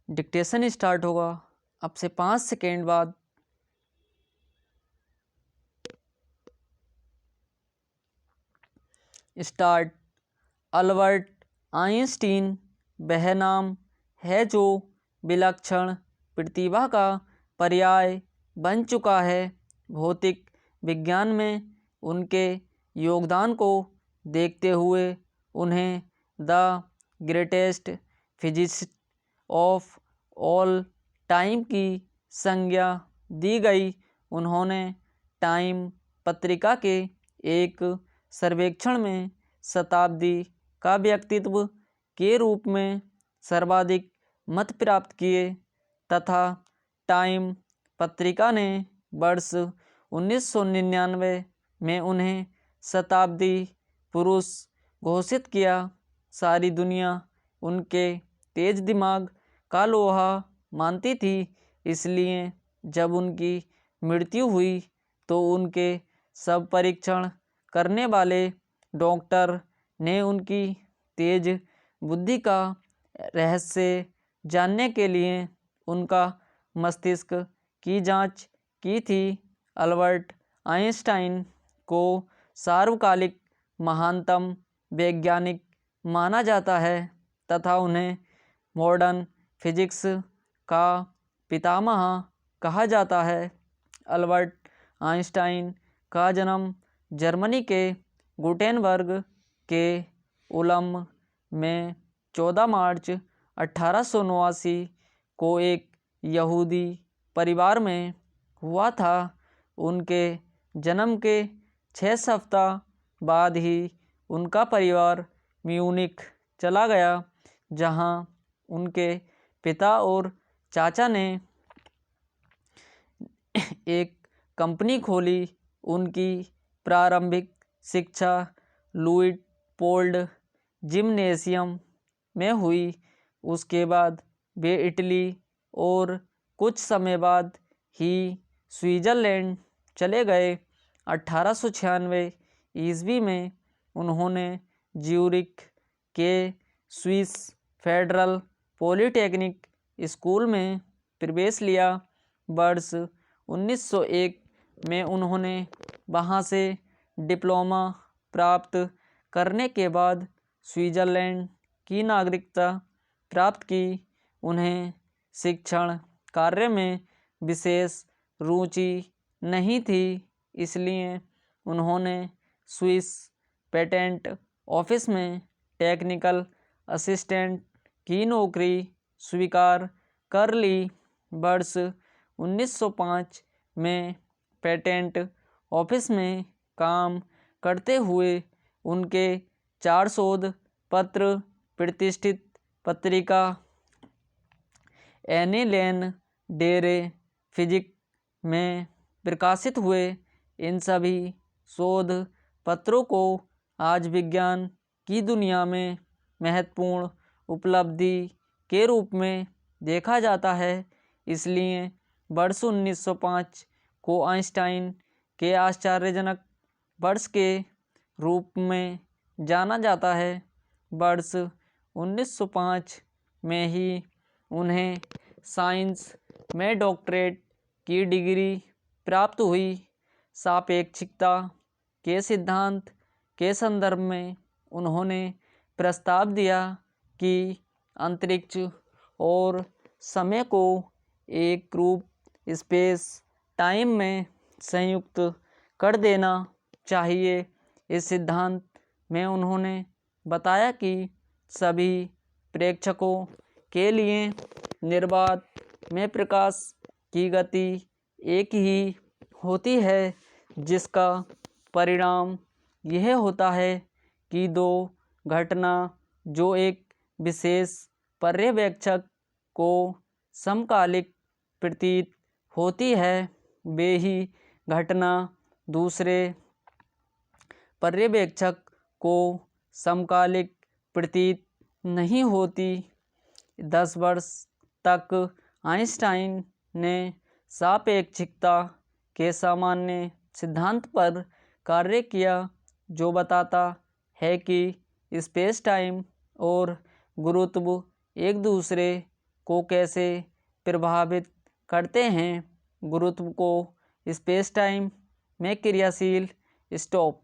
Dictation start होगा अब से 5 सेकेंड बाद। स्टार्ट। अल्बर्ट आइंस्टीन वह नाम है जो विलक्षण प्रतिभा का पर्याय बन चुका है। भौतिक विज्ञान में उनके योगदान को देखते हुए उन्हें the greatest physicist of all time की संज्ञा दी गई। उन्होंने टाइम पत्रिका के एक सर्वेक्षण में शताब्दी का व्यक्तित्व के रूप में सर्वाधिक मत प्राप्त किए तथा टाइम पत्रिका ने वर्ष 1999 में उन्हें शताब्दी पुरुष घोषित किया। सारी दुनिया उनके तेज दिमाग का लोहा मानती थी, इसलिए जब उनकी मृत्यु हुई तो उनके सब परीक्षण करने वाले डॉक्टर ने उनकी तेज बुद्धि का रहस्य जानने के लिए उनका मस्तिष्क की जांच की थी। अल्बर्ट आइंस्टाइन को सार्वकालिक महानतम वैज्ञानिक माना जाता है तथा उन्हें मॉडर्न फिजिक्स का पितामह कहा जाता है। अल्बर्ट आइंस्टाइन का जन्म जर्मनी के गुटेनबर्ग के उलम में 14 मार्च 1889 को एक यहूदी परिवार में हुआ था। उनके जन्म के 6 सप्ताह बाद ही उनका परिवार म्यूनिख चला गया, जहां उनके पिता और चाचा ने एक कंपनी खोली। उनकी प्रारंभिक शिक्षा लुइपोल्ड जिम्नेशियम में हुई। उसके बाद वे इटली और कुछ समय बाद ही स्विट्जरलैंड चले गए। 1896 ईस्वी में उन्होंने ज्यूरिख के स्विस फेडरल पॉलिटेक्निक स्कूल में प्रवेश लिया। वर्ष 1901 में उन्होंने वहां से डिप्लोमा प्राप्त करने के बाद स्विट्जरलैंड की नागरिकता प्राप्त की। उन्हें शिक्षण कार्य में विशेष रुचि नहीं थी, इसलिए उन्होंने स्विस पेटेंट ऑफिस में टेक्निकल असिस्टेंट की नौकरी स्वीकार कर ली। वर्ष 1905 में पेटेंट ऑफिस में काम करते हुए उनके 4 शोध पत्र प्रतिष्ठित पत्रिका एनेलेन डेरे फिजिक में प्रकाशित हुए। इन सभी शोध पत्रों को आज विज्ञान की दुनिया में महत्वपूर्ण उपलब्धि के रूप में देखा जाता है। इसलिए वर्ष 1905 को आइंस्टाइन के आश्चर्यजनक वर्ष के रूप में जाना जाता है। वर्ष 1905 में ही उन्हें साइंस में डॉक्टरेट की डिग्री प्राप्त हुई। सापेक्षिकता के सिद्धांत के संदर्भ में उन्होंने प्रस्ताव दिया कि अंतरिक्ष और समय को एक रूप स्पेस टाइम में संयुक्त कर देना चाहिए। इस सिद्धांत में उन्होंने बताया कि सभी प्रेक्षकों के लिए निर्बाध में प्रकाश की गति एक ही होती है, जिसका परिणाम यह होता है कि दो घटना जो एक विशेष पर्यवेक्षक को समकालिक प्रतीत होती है, वे ही घटना दूसरे पर्यवेक्षक को समकालिक प्रतीत नहीं होती। 10 वर्ष तक आइंस्टाइन ने सापेक्षिकता के सामान्य सिद्धांत पर कार्य किया, जो बताता है कि स्पेस टाइम और गुरुत्व एक दूसरे को कैसे प्रभावित करते हैं? गुरुत्व को स्पेस टाइम में क्रियाशील स्टॉप